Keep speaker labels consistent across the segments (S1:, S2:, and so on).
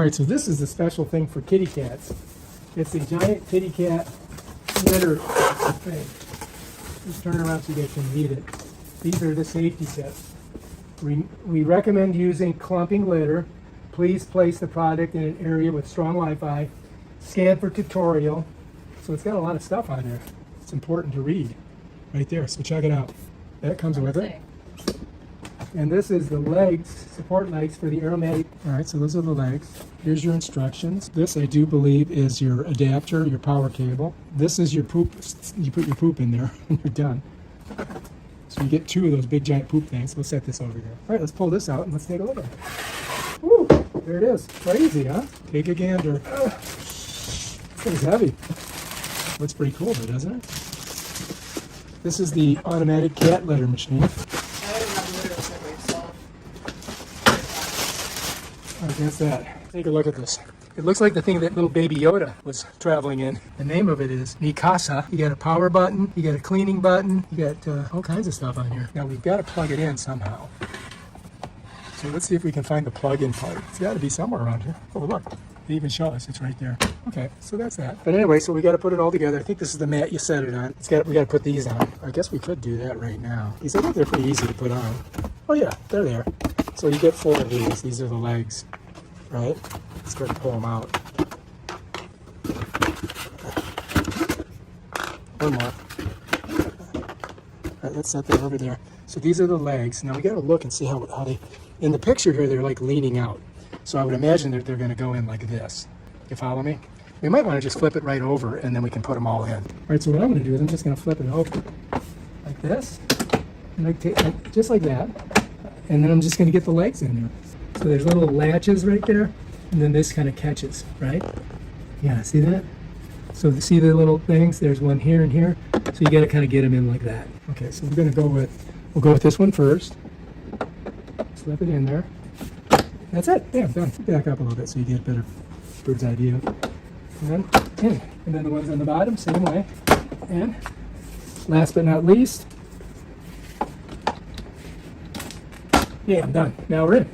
S1: All right, so this is a special thing for kitty cats. It's a giant kitty cat litter thing. Just turn around so you guys can read it. These are the safety tips. We recommend using clumping litter. Please place the product in an area with strong Wi-Fi. Scan for tutorial. So it's got a lot of stuff on there. It's important to read right there. So check it out. That comes with it. And this is the legs, support legs for the aromatic. All right, so those are the legs. Here's your instructions. This, I do believe, is your adapter, your power cable. This is your poop. You put your poop in there and you're done. So you get 2 of those big giant poop things. We'll set this over here. All right, let's pull this out and let's take a look at it. Woo, there it is. Crazy, huh? Take a gander. This thing's heavy. Looks pretty cool, though, doesn't it? This is the automatic cat litter machine. I guess that. Take a look at this. It looks like the thing that little baby Yoda was traveling in. The name of it is Neakasa. You got a power button, you got a cleaning button, you got all kinds of stuff on here. Now we've got to plug it in somehow. So let's see if we can find the plug-in part. It's got to be somewhere around here. Oh, look. They even show us. It's right there. Okay, so that's that. But anyway, so we got to put it all together. I think this is the mat you set it on. We got to put these on. I guess we could do that right now. These, I think they're pretty easy to put on. Oh yeah, they're there. So you get 4 of these. These are the legs, right? Let's go ahead and pull them out. One more. All right, let's set that over there. So these are the legs. Now we got to look and see how they, in the picture here, they're like leaning out. So I would imagine that they're going to go in like this. You follow me? We might want to just flip it right over and then we can put them all in. All right, so what I'm going to do is I'm just going to flip it over like this. And like just like that. And then I'm just going to get the legs in there. So there's little latches right there. And then this kind of catches, right? Yeah, see that? So see the little things? There's one here and here. So you got to kind of get them in like that. Okay, so we'll go with this one first. Slip it in there. That's it. Yeah, done. Back up a little bit so you get a better bird's eye view. And then in. And then the ones on the bottom, same way. And last but not least, yeah, I'm done. Now we're in.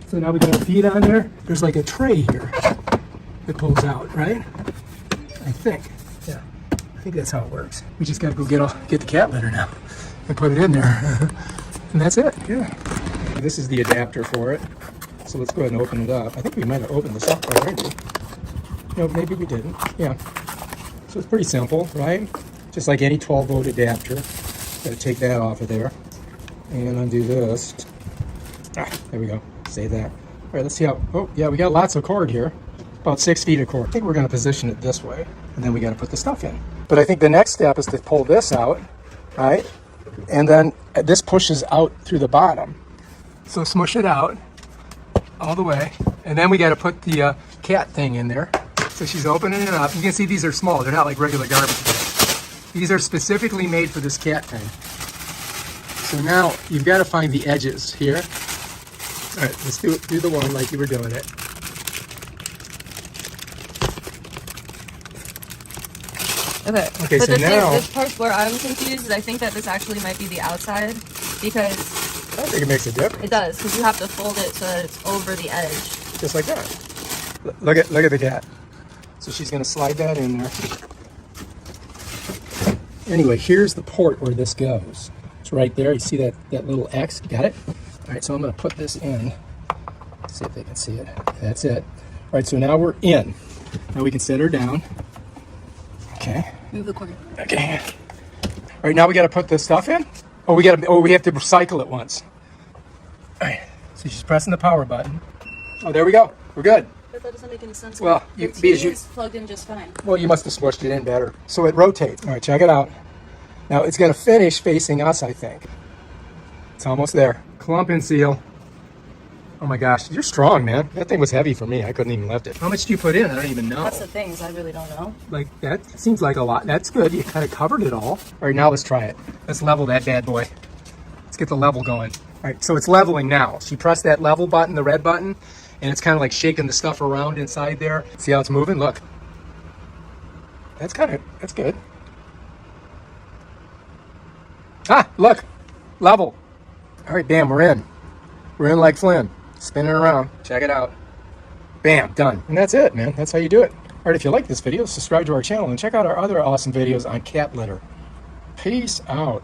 S1: So now we got our feet on there. There's like a tray here that pulls out, right? I think. Yeah. I think that's how it works. We just got to go get the cat litter now and put it in there. And that's it. Yeah. This is the adapter for it. So let's go ahead and open it up. I think we might have opened this up already. No, maybe we didn't. Yeah. So it's pretty simple, right? Just like any 12-volt adapter. Got to take that off of there. And undo this. There we go. Save that. All right, let's see how... Oh, yeah, we got lots of cord here. About 6 feet of cord. I think we're going to position it this way. And then we got to put the stuff in. But I think the next step is to pull this out, right? And then this pushes out through the bottom. So smush it out all the way. And then we got to put the cat thing in there. So she's opening it up. You can see these are small. They're not like regular garbage bags. These are specifically made for this cat thing. So now you've got to find the edges here. All right, let's do the one like you were doing it. Okay,
S2: but
S1: so now...
S2: this part where I'm confused is I think that this actually might be the outside because...
S1: I think it makes a difference.
S2: It does, because you have to fold it so that it's over the edge.
S1: Just like that. Look at the cat. So she's going to slide that in there. Anyway, here's the port where this goes. It's right there. You see that little X? You got it? All right, so I'm going to put this in. Let's see if they can see it. That's it. All right, so now we're in. Now we can set her down. Okay.
S2: Move the corner.
S1: Okay. All right, now we got to put this stuff in. We have to recycle it once. All right. So she's pressing the power button. Oh, there we go. We're good.
S2: But that doesn't make any sense.
S1: Well,
S2: it's plugged in just fine.
S1: Well, you must have smushed it in better. So it rotates. All right, check it out. Now it's going to finish facing us, I think. It's almost there. Clump and seal. Oh my gosh, you're strong, man. That thing was heavy for me. I couldn't even lift it. How much do you put in? I don't even know.
S2: That's the thing, is I really don't know.
S1: Like, that seems like a lot. That's good. You kind of covered it all. All right, now let's try it. Let's level that bad boy. Let's get the level going. All right, so it's leveling now. She pressed that level button, the red button, and it's kind of like shaking the stuff around inside there. See how it's moving? Look. That's good. Ah, look. Level. All right, bam, we're in. We're in like Flynn. Spinning around. Check it out. Bam, done. And that's it, man. That's how you do it. All right, if you like this video, subscribe to our channel and check out our other awesome videos on cat litter. Peace out.